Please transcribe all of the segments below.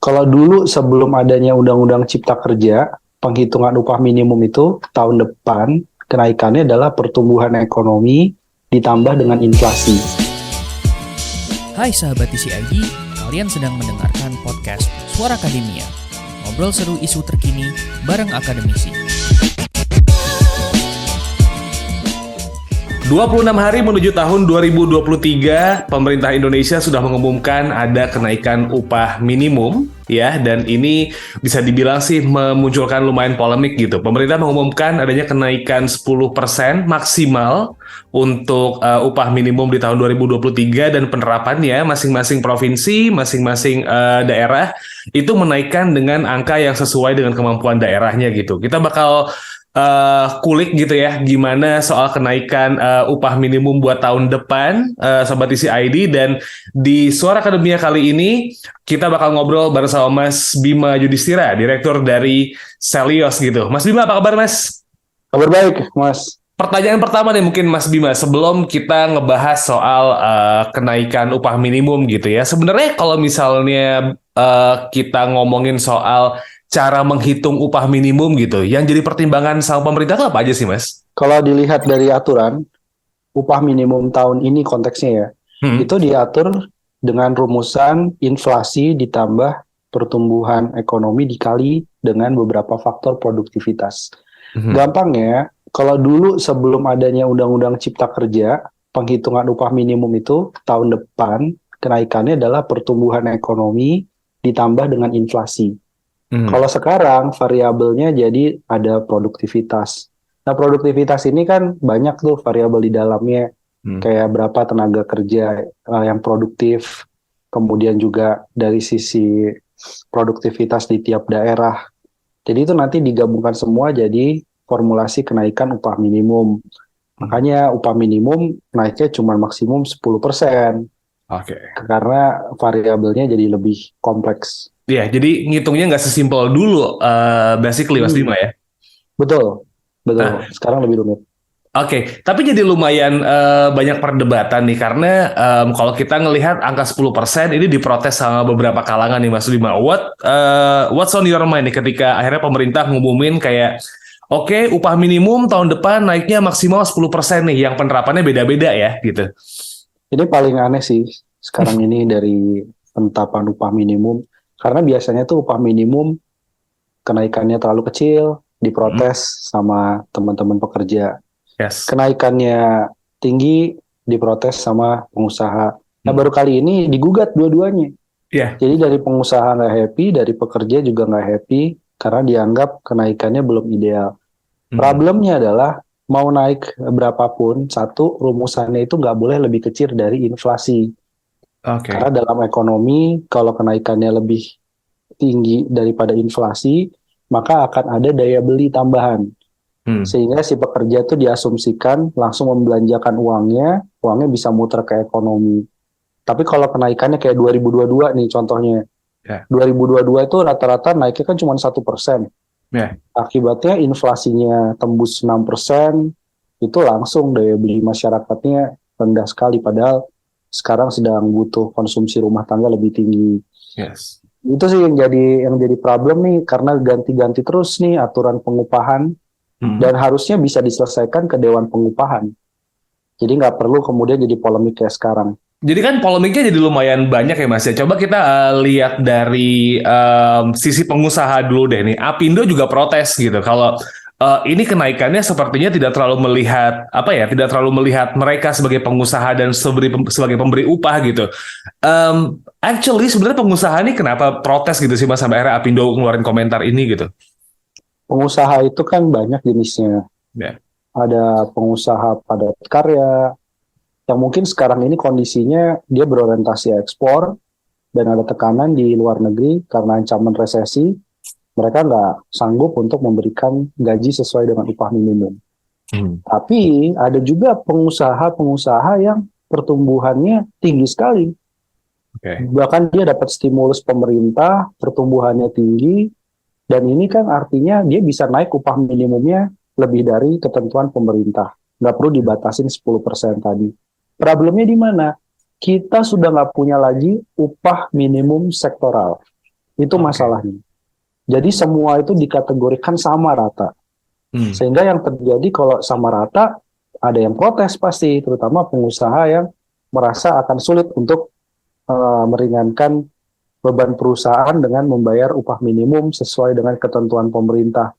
Kalau dulu sebelum adanya Undang-Undang Cipta Kerja, penghitungan upah minimum itu tahun depan kenaikannya adalah pertumbuhan ekonomi ditambah dengan inflasi. Hai sahabat TCID, kalian sedang mendengarkan podcast Suara Akademia. Ngobrol seru isu terkini bareng akademisi. 26 hari menuju tahun 2023, pemerintah Indonesia sudah mengumumkan ada kenaikan upah minimum, ya, dan ini bisa dibilang sih memunculkan lumayan polemik gitu. Pemerintah mengumumkan adanya kenaikan 10% maksimal untuk upah minimum di tahun 2023 dan penerapannya masing-masing provinsi, masing-masing daerah itu menaikkan dengan angka yang sesuai dengan kemampuan daerahnya gitu. Kita bakal kulik gitu ya, gimana soal kenaikan upah minimum buat tahun depan, Sobat Isi ID. Dan di Suara Akademia kali ini, kita bakal ngobrol bersama Mas Bima Yudhistira, Direktur dari Selyos gitu. Mas Bima, apa kabar Mas? Kabar baik, Mas. Pertanyaan pertama nih mungkin Mas Bima, sebelum kita ngebahas soal kenaikan upah minimum gitu ya. Sebenarnya kalau misalnya kita ngomongin soal cara menghitung upah minimum gitu, yang jadi pertimbangan sama pemerintah itu apa aja sih, Mas? Kalau dilihat dari aturan, upah minimum tahun ini konteksnya ya, itu diatur dengan rumusan inflasi ditambah pertumbuhan ekonomi dikali dengan beberapa faktor produktivitas. Gampangnya, kalau dulu sebelum adanya Undang-Undang Cipta Kerja, penghitungan upah minimum itu tahun depan kenaikannya adalah pertumbuhan ekonomi ditambah dengan inflasi. Kalau sekarang variabelnya jadi ada produktivitas. Nah, produktivitas ini kan banyak tuh variabel di dalamnya, kayak berapa tenaga kerja yang produktif, kemudian juga dari sisi produktivitas di tiap daerah. Jadi itu nanti digabungkan semua jadi formulasi kenaikan upah minimum. Makanya upah minimum naiknya cuma maksimum 10%. Oke. Karena variabelnya jadi lebih kompleks. Iya, jadi ngitungnya nggak sesimpel dulu, basically Mas Bima ya. Betul. Sekarang lebih rumit. Oke, tapi jadi lumayan banyak perdebatan nih, karena kalau kita ngelihat angka 10% ini diprotes sama beberapa kalangan nih Mas Bima. What's on your mind nih ketika akhirnya pemerintah ngumumin kayak, oke, upah minimum tahun depan naiknya maksimal 10% nih, yang penerapannya beda-beda ya gitu. Ini paling aneh sih sekarang ini dari penetapan upah minimum. Karena biasanya tuh upah minimum kenaikannya terlalu kecil, diprotes sama teman-teman pekerja. Yes. Kenaikannya tinggi, diprotes sama pengusaha. Nah, baru kali ini digugat dua-duanya. Yeah. Jadi dari pengusaha nggak happy, dari pekerja juga nggak happy, karena dianggap kenaikannya belum ideal. Problemnya adalah, mau naik berapapun, satu, rumusannya itu nggak boleh lebih kecil dari inflasi. Okay. Karena dalam ekonomi, kalau kenaikannya lebih tinggi daripada inflasi, maka akan ada daya beli tambahan. Sehingga si pekerja itu diasumsikan langsung membelanjakan uangnya bisa muter ke ekonomi. Tapi kalau kenaikannya kayak 2022 nih contohnya, 2022 itu rata-rata naiknya kan cuma 1%. Akibatnya inflasinya tembus 6%, itu langsung daya beli masyarakatnya rendah sekali, padahal sekarang sedang butuh konsumsi rumah tangga lebih tinggi. Yes. Itu sih yang jadi problem nih, karena ganti-ganti terus nih aturan pengupahan, dan harusnya bisa diselesaikan ke Dewan Pengupahan. Jadi nggak perlu kemudian jadi polemik kayak sekarang. Jadi kan polemiknya jadi lumayan banyak ya Mas ya. Coba kita lihat dari sisi pengusaha dulu deh nih. Apindo juga protes gitu. Kalau ini kenaikannya sepertinya tidak terlalu melihat tidak terlalu melihat mereka sebagai pengusaha dan sebagai pemberi upah gitu. Actually sebenarnya pengusaha ini kenapa protes gitu sih Mas, sampai akhirnya Apindo ngeluarin komentar ini gitu? Pengusaha itu kan banyak jenisnya. Ada pengusaha padat karya yang mungkin sekarang ini kondisinya dia berorientasi ekspor dan ada tekanan di luar negeri karena ancaman resesi. Mereka nggak sanggup untuk memberikan gaji sesuai dengan upah minimum. Tapi ada juga pengusaha-pengusaha yang pertumbuhannya tinggi sekali. Bahkan dia dapat stimulus pemerintah, pertumbuhannya tinggi, dan ini kan artinya dia bisa naik upah minimumnya lebih dari ketentuan pemerintah. Nggak perlu dibatasin 10% tadi. Problemnya di mana? Kita sudah nggak punya lagi upah minimum sektoral. Itu Oke. masalahnya. Jadi semua itu dikategorikan sama rata. Sehingga yang terjadi kalau sama rata, ada yang protes pasti, terutama pengusaha yang merasa akan sulit untuk meringankan beban perusahaan dengan membayar upah minimum sesuai dengan ketentuan pemerintah.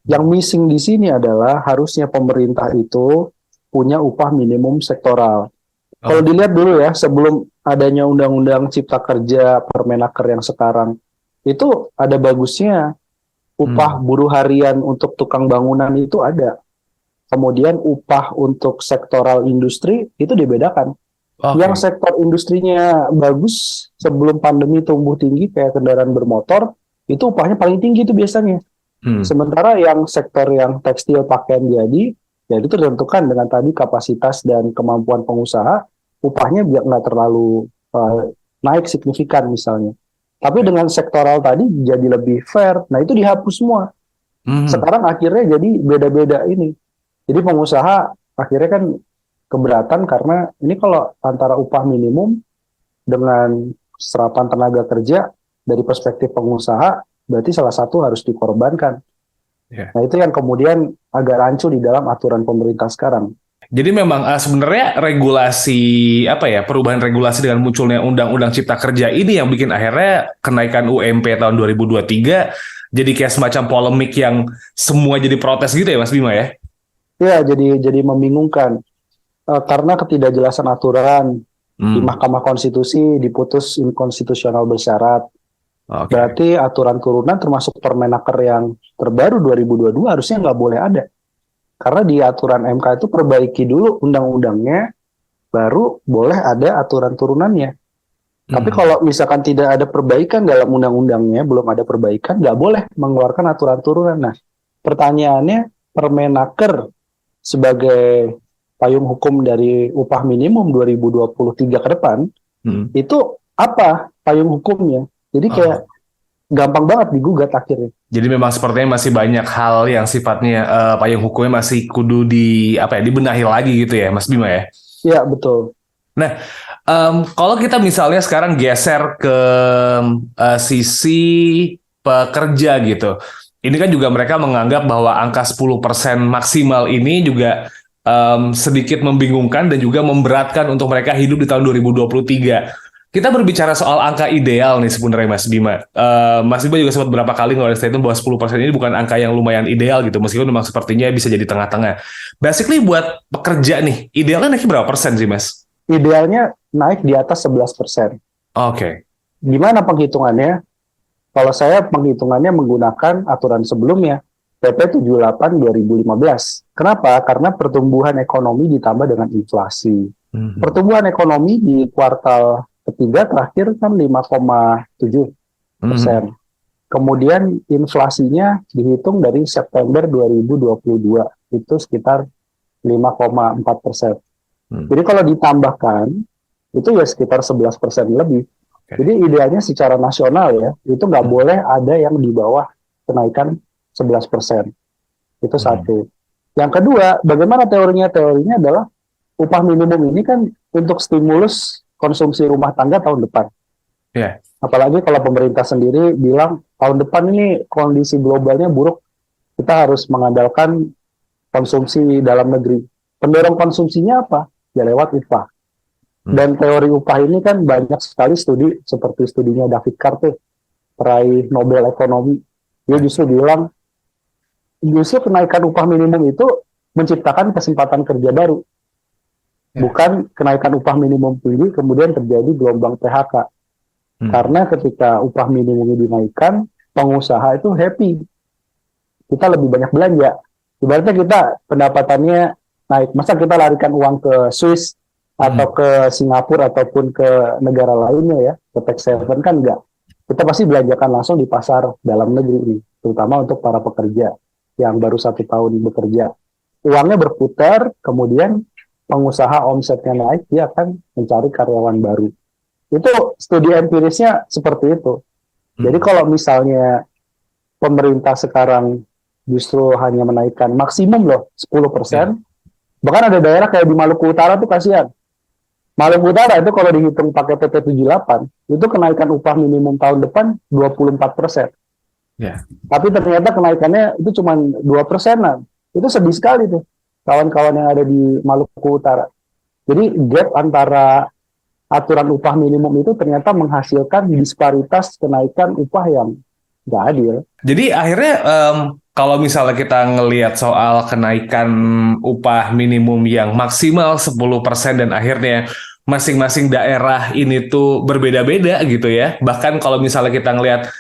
Yang missing di sini adalah harusnya pemerintah itu punya upah minimum sektoral. Kalau dilihat dulu ya, sebelum adanya Undang-Undang Cipta Kerja Permenaker yang sekarang, itu ada bagusnya upah buruh harian untuk tukang bangunan itu ada. Kemudian upah untuk sektoral industri itu dibedakan. Yang sektor industrinya bagus sebelum pandemi tumbuh tinggi kayak kendaraan bermotor, itu upahnya paling tinggi itu biasanya. Sementara yang sektor yang tekstil pakaian jadi, ya itu tertentukan dengan tadi kapasitas dan kemampuan pengusaha, upahnya nggak terlalu naik signifikan misalnya. Tapi dengan sektoral tadi jadi lebih fair, nah itu dihapus semua. Sekarang akhirnya jadi beda-beda ini. Jadi pengusaha akhirnya kan keberatan karena ini kalau antara upah minimum dengan serapan tenaga kerja dari perspektif pengusaha, berarti salah satu harus dikorbankan. Nah itu yang kemudian agak rancu di dalam aturan pemerintah sekarang. Jadi memang sebenarnya regulasi perubahan regulasi dengan munculnya Undang-Undang Cipta Kerja ini yang bikin akhirnya kenaikan UMP tahun 2023 jadi kayak semacam polemik yang semua jadi protes gitu ya Mas Bima ya? Ya, jadi membingungkan karena ketidakjelasan aturan di Mahkamah Konstitusi diputus inkonstitusional bersyarat. Berarti aturan turunan termasuk Permenaker yang terbaru 2022 harusnya nggak boleh ada. Karena di aturan MK itu perbaiki dulu undang-undangnya, baru boleh ada aturan turunannya. Tapi kalau misalkan tidak ada perbaikan dalam undang-undangnya, belum ada perbaikan, nggak boleh mengeluarkan aturan turunan. Nah, pertanyaannya Permenaker sebagai payung hukum dari upah minimum 2023 ke depan, itu apa payung hukumnya? Jadi kayak gampang banget digugat akhirnya. Jadi memang sepertinya masih banyak hal yang sifatnya payung hukumnya masih kudu dibenahi lagi gitu ya, Mas Bima ya? Iya, betul. Nah, kalau kita misalnya sekarang geser ke sisi pekerja gitu, ini kan juga mereka menganggap bahwa angka 10% maksimal ini juga sedikit membingungkan dan juga memberatkan untuk mereka hidup di tahun 2023. Kita berbicara soal angka ideal nih sebenarnya Mas Bima. Mas Bima juga sempat berapa kali ngeluarin statement bahwa 10% ini bukan angka yang lumayan ideal gitu, meskipun memang sepertinya bisa jadi tengah-tengah. Basically buat pekerja nih, idealnya naik berapa persen sih Mas? Idealnya naik di atas 11%. Oke. Gimana penghitungannya? Kalau saya penghitungannya menggunakan aturan sebelumnya, PP 78 2015. Kenapa? Karena pertumbuhan ekonomi ditambah dengan inflasi. Pertumbuhan ekonomi di kuartal ketiga terakhir kan 5,7%. Kemudian inflasinya dihitung dari September 2022 itu sekitar 5,4%. Jadi kalau ditambahkan itu ya sekitar 11% lebih. Jadi idealnya secara nasional ya itu nggak boleh ada yang di bawah kenaikan 11%. Itu satu. Yang kedua, bagaimana teorinya? Teorinya adalah upah minimum ini kan untuk stimulus konsumsi rumah tangga tahun depan. Apalagi kalau pemerintah sendiri bilang tahun depan ini kondisi globalnya buruk, kita harus mengandalkan konsumsi dalam negeri. Pendorong konsumsinya apa? Ya lewat upah. Dan teori upah ini kan banyak sekali studi, seperti studinya David Carter, peraih Nobel Ekonomi. Dia justru bilang, justru kenaikan upah minimum itu menciptakan kesempatan kerja baru. Bukan kenaikan upah minimum tinggi, kemudian terjadi gelombang PHK. Karena ketika upah minimumnya dinaikkan, pengusaha itu happy. Kita lebih banyak belanja. Ibaratnya kita pendapatannya naik. Masa kita larikan uang ke Swiss, atau ke Singapura, ataupun ke negara lainnya ya, ke tax haven kan enggak. Kita pasti belanjakan langsung di pasar dalam negeri ini, terutama untuk para pekerja yang baru 1 tahun bekerja. Uangnya berputar, kemudian pengusaha omsetnya naik, dia akan mencari karyawan baru. Itu studi empirisnya seperti itu. Jadi kalau misalnya pemerintah sekarang justru hanya menaikkan maksimum loh 10%, bahkan ada daerah kayak di Maluku Utara tuh kasihan. Maluku Utara itu kalau dihitung pakai PP 78, itu kenaikan upah minimum tahun depan 24%. Ya. Tapi ternyata kenaikannya itu cuma 2%-an. Itu sedih sekali tuh kawan-kawan yang ada di Maluku Utara. Jadi gap antara aturan upah minimum itu ternyata menghasilkan disparitas kenaikan upah yang nggak adil. Jadi akhirnya kalau misalnya kita ngelihat soal kenaikan upah minimum yang maksimal 10% dan akhirnya masing-masing daerah ini tuh berbeda-beda gitu ya. Bahkan kalau misalnya kita ngelihat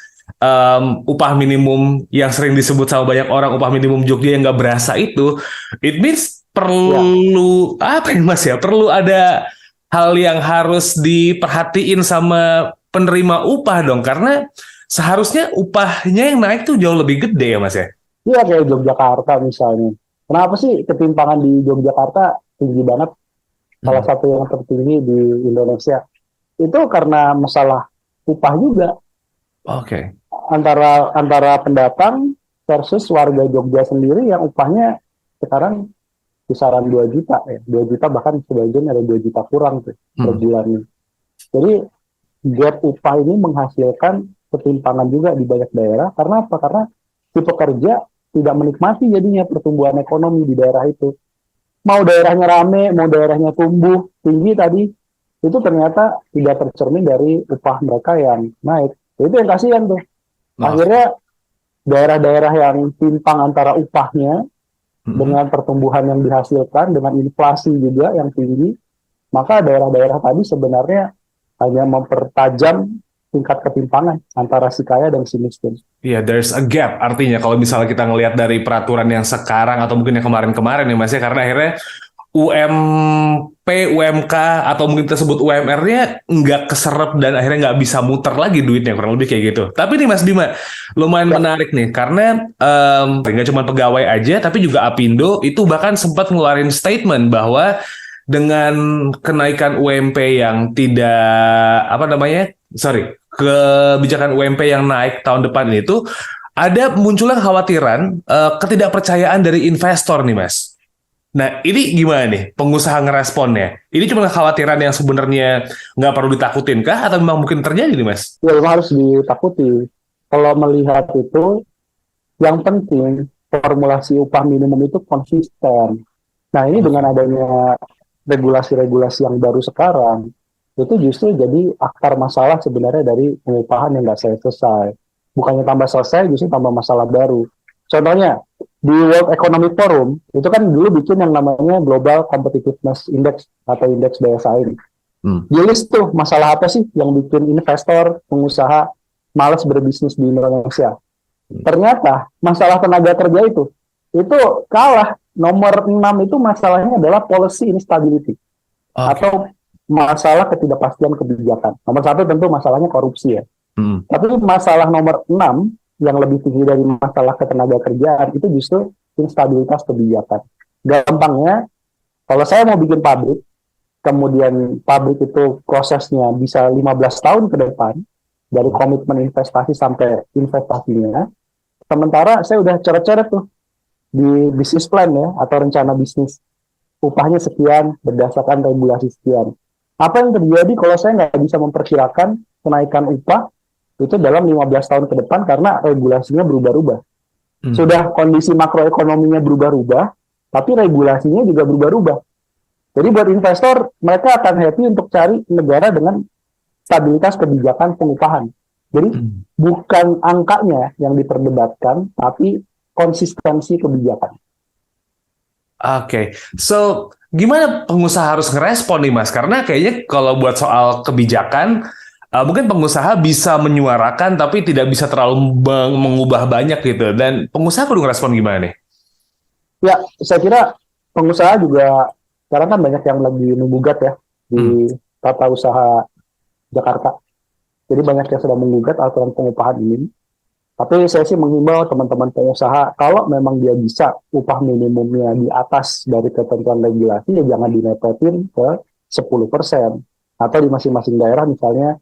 upah minimum yang sering disebut sama banyak orang upah minimum Jogja yang nggak berasa itu, it means perlu apa ya Mas ya? Perlu ada hal yang harus diperhatiin sama penerima upah dong, karena seharusnya upahnya yang naik tuh jauh lebih gede ya Mas ya? Iya kayak Yogyakarta misalnya. Kenapa sih ketimpangan di Yogyakarta tinggi banget? Salah satu yang tertinggi di Indonesia. Itu karena masalah upah juga. Oke. Antara pendatang versus warga Jogja sendiri yang upahnya sekarang kisaran 2 juta ya. 2 juta bahkan sebagian ada 2 juta kurang tuh per bulannya. Jadi gap upah ini menghasilkan ketimpangan juga di banyak daerah. Karena apa? Karena si pekerja tidak menikmati jadinya pertumbuhan ekonomi di daerah itu. Mau daerahnya rame, mau daerahnya tumbuh tinggi tadi, itu ternyata tidak tercermin dari upah mereka yang naik. Itu yang kasihan tuh. Akhirnya daerah-daerah yang timpang antara upahnya dengan pertumbuhan yang dihasilkan, dengan inflasi juga yang tinggi, maka daerah-daerah tadi sebenarnya hanya mempertajam tingkat ketimpangan antara si kaya dan si miskin. Iya, there's a gap. Artinya kalau misalnya kita ngelihat dari peraturan yang sekarang atau mungkin yang kemarin-kemarin ya Mas ya, karena akhirnya UMP, UMK atau mungkin tersebut UMR-nya nggak keserap dan akhirnya nggak bisa muter lagi duitnya, kurang lebih kayak gitu. Tapi nih Mas Bima, lumayan menarik nih, karena nggak cuma pegawai aja, tapi juga Apindo itu bahkan sempat ngeluarin statement bahwa dengan kenaikan UMP yang tidak, kebijakan UMP yang naik tahun depan itu, ada munculnya kekhawatiran ketidakpercayaan dari investor nih Mas. Nah ini gimana nih pengusaha ngeresponnya? Ini cuma kekhawatiran yang sebenarnya nggak perlu ditakutin kah? Atau memang mungkin terjadi nih Mas? Ya memang harus ditakuti. Kalau melihat itu, yang penting formulasi upah minimum itu konsisten. Nah ini dengan adanya regulasi-regulasi yang baru sekarang, itu justru jadi akar masalah sebenarnya dari pengupahan yang nggak selesai. Bukannya tambah selesai, justru tambah masalah baru. Contohnya, di World Economic Forum, itu kan dulu bikin yang namanya Global Competitiveness Index atau indeks daya saing. Di list tuh masalah apa sih yang bikin investor, pengusaha malas berbisnis di Indonesia. Ternyata masalah tenaga kerja itu kalah. Nomor 6 itu masalahnya adalah policy instability. Atau masalah ketidakpastian kebijakan. Nomor 1 tentu masalahnya korupsi ya. Tapi masalah nomor 6 yang lebih tinggi dari masalah ketenaga kerjaan itu justru instabilitas kebijakan. Gampangnya, kalau saya mau bikin pabrik, kemudian pabrik itu prosesnya bisa 15 tahun ke depan, dari komitmen investasi sampai investasinya, sementara saya udah coret-coret tuh di bisnis plan ya, atau rencana bisnis. Upahnya sekian, berdasarkan regulasi sekian. Apa yang terjadi kalau saya nggak bisa memperkirakan kenaikan upah itu dalam 15 tahun ke depan karena regulasinya berubah-ubah. Sudah kondisi makroekonominya berubah-ubah, tapi regulasinya juga berubah-ubah. Jadi buat investor, mereka akan happy untuk cari negara dengan stabilitas kebijakan pengupahan. Jadi bukan angkanya yang diperdebatkan, tapi konsistensi kebijakan. Oke, so gimana pengusaha harus ngerespon nih Mas? Karena kayaknya kalau buat soal kebijakan, mungkin pengusaha bisa menyuarakan tapi tidak bisa terlalu mengubah banyak gitu. Dan pengusaha perlu ngerespon gimana nih? Ya, saya kira pengusaha juga sekarang kan banyak yang lagi menggugat ya di tata usaha Jakarta. Jadi banyak yang sedang menggugat aturan pengupahan ini. Tapi saya sih menghimbau teman-teman pengusaha, kalau memang dia bisa upah minimumnya di atas dari ketentuan regulasi, ya jangan dinepetin ke 10%. Atau di masing-masing daerah misalnya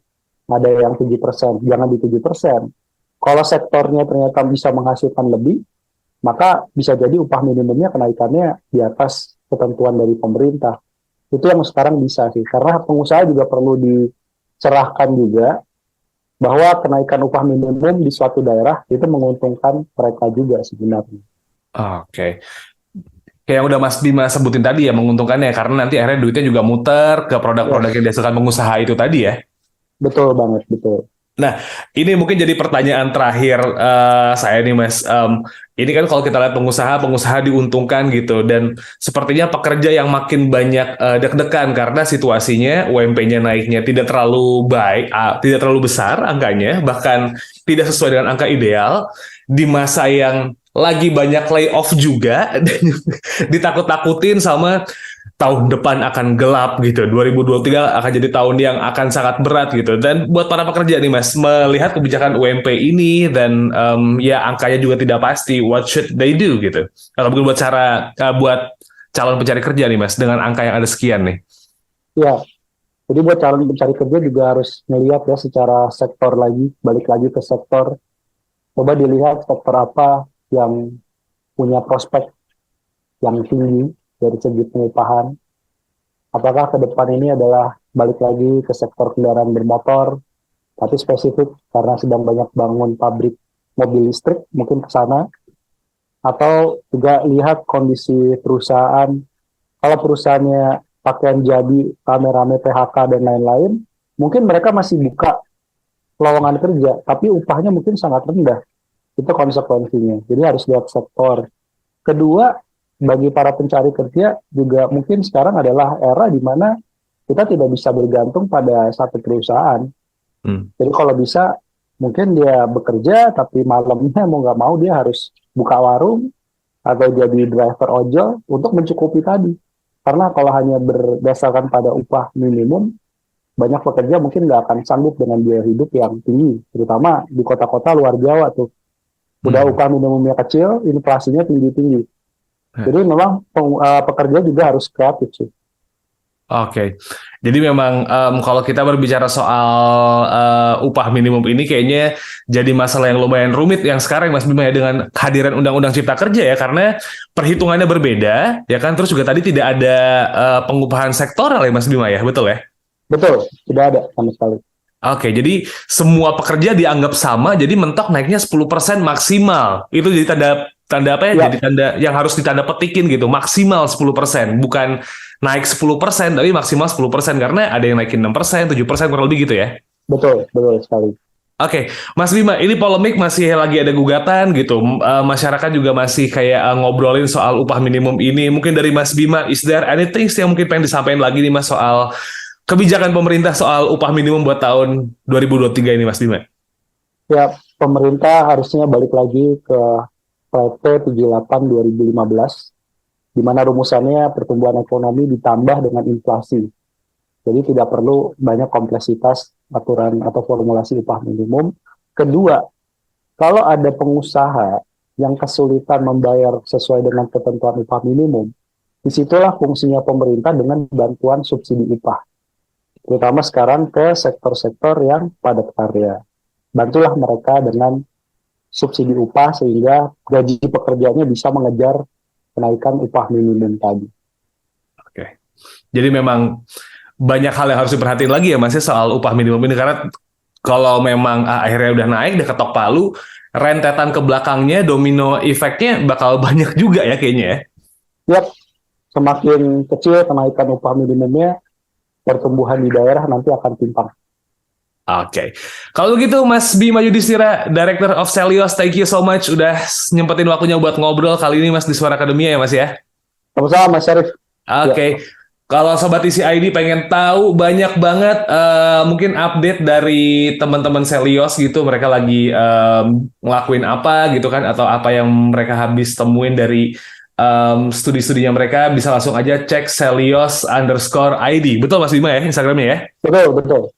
ada yang 7%, jangan di 7%. Kalau sektornya ternyata bisa menghasilkan lebih, maka bisa jadi upah minimumnya kenaikannya di atas ketentuan dari pemerintah. Itu yang sekarang bisa sih, karena pengusaha juga perlu dicerahkan juga bahwa kenaikan upah minimum di suatu daerah itu menguntungkan mereka juga sebenarnya. Oke. Kayak yang udah Mas Bima sebutin tadi ya, menguntungkannya karena nanti akhirnya duitnya juga muter ke produk-produk yang dihasilkan pengusaha itu tadi ya. Betul banget, betul. Nah, ini mungkin jadi pertanyaan terakhir saya nih Mas. Ini kan kalau kita lihat pengusaha diuntungkan gitu, dan sepertinya pekerja yang makin banyak deg-degan karena situasinya UMP-nya naiknya tidak terlalu baik, tidak terlalu besar angkanya, bahkan tidak sesuai dengan angka ideal di masa yang lagi banyak layoff juga dan ditakut-takutin sama tahun depan akan gelap gitu. 2023 akan jadi tahun yang akan sangat berat gitu. Dan buat para pekerja nih Mas, melihat kebijakan UMP ini dan ya angkanya juga tidak pasti, what should they do gitu. Kalau mungkin buat calon pencari kerja nih Mas, dengan angka yang ada sekian nih. Ya, jadi buat calon pencari kerja juga harus melihat ya secara sektor lagi, balik lagi ke sektor. Coba dilihat sektor apa yang punya prospek yang tinggi dari segi pengupahan. Apakah ke depan ini adalah balik lagi ke sektor kendaraan bermotor, tapi spesifik karena sedang banyak bangun pabrik mobil listrik, mungkin ke sana. Atau juga lihat kondisi perusahaan, kalau perusahaannya pakaian jadi, rame-rame PHK dan lain-lain, mungkin mereka masih buka lowongan kerja, tapi upahnya mungkin sangat rendah. Itu konsekuensinya. Jadi harus lihat sektor. Kedua, bagi para pencari kerja juga mungkin sekarang adalah era di mana kita tidak bisa bergantung pada satu perusahaan. Jadi kalau bisa, mungkin dia bekerja, tapi malamnya mau nggak mau dia harus buka warung atau jadi driver ojol untuk mencukupi tadi. Karena kalau hanya berdasarkan pada upah minimum, banyak pekerja mungkin nggak akan sanggup dengan biaya hidup yang tinggi, terutama di kota-kota luar Jawa tuh. Udah upah minimumnya kecil, inflasinya tinggi-tinggi. Jadi memang pekerja juga harus kreatif sih. Oke, jadi memang kalau kita berbicara soal upah minimum ini kayaknya jadi masalah yang lumayan rumit yang sekarang Mas Bima ya, dengan kehadiran Undang-Undang Cipta Kerja ya, karena perhitungannya berbeda ya kan, terus juga tadi tidak ada pengupahan sektoral ya Mas Bima ya, betul ya? Betul, tidak ada sama sekali. Oke, jadi semua pekerja dianggap sama, jadi mentok naiknya 10% maksimal. Itu jadi tanda apa ya? Ya. Jadi tanda yang harus ditanda petikin gitu, maksimal 10%, bukan naik 10%, tapi maksimal 10%, karena ada yang naikin 6%, 7%, kurang lebih gitu ya. Betul sekali. Oke, Mas Bima, ini polemik masih lagi ada gugatan gitu. Masyarakat juga masih kayak ngobrolin soal upah minimum ini. Mungkin dari Mas Bima, is there anything yang mungkin pengen disampaikan lagi nih Mas soal kebijakan pemerintah soal upah minimum buat tahun 2023 ini Mas Bima? Ya, pemerintah harusnya balik lagi ke PP 78 2015, di mana rumusannya pertumbuhan ekonomi ditambah dengan inflasi. Jadi tidak perlu banyak kompleksitas aturan atau formulasi upah minimum. Kedua, kalau ada pengusaha yang kesulitan membayar sesuai dengan ketentuan upah minimum, disitulah fungsinya pemerintah dengan bantuan subsidi upah. Terutama sekarang ke sektor-sektor yang padat karya. Bantulah mereka dengan subsidi upah sehingga gaji pekerjanya bisa mengejar kenaikan upah minimum tadi. Oke. Jadi memang banyak hal yang harus diperhatiin lagi ya Mas soal upah minimum ini, karena kalau memang akhirnya udah naik, udah ketok palu, rentetan ke belakangnya, domino efeknya bakal banyak juga ya kayaknya ya. Yap, semakin kecil kenaikan upah minimumnya, pertumbuhan di daerah nanti akan timpang. Oke. Kalau begitu Mas Bima Yudhistira, Director of Celios, thank you so much udah nyempetin waktunya buat ngobrol kali ini Mas di Suara Akademia ya Mas ya. Sama-sama Mas Syarif. Oke. Kalau Sobat Isi ID pengen tahu banyak banget mungkin update dari teman-teman Celios gitu, mereka lagi ngelakuin apa gitu kan, atau apa yang mereka habis temuin dari studi-studinya mereka, bisa langsung aja cek Celios_ID. Betul Mas Bima ya Instagramnya ya? Betul.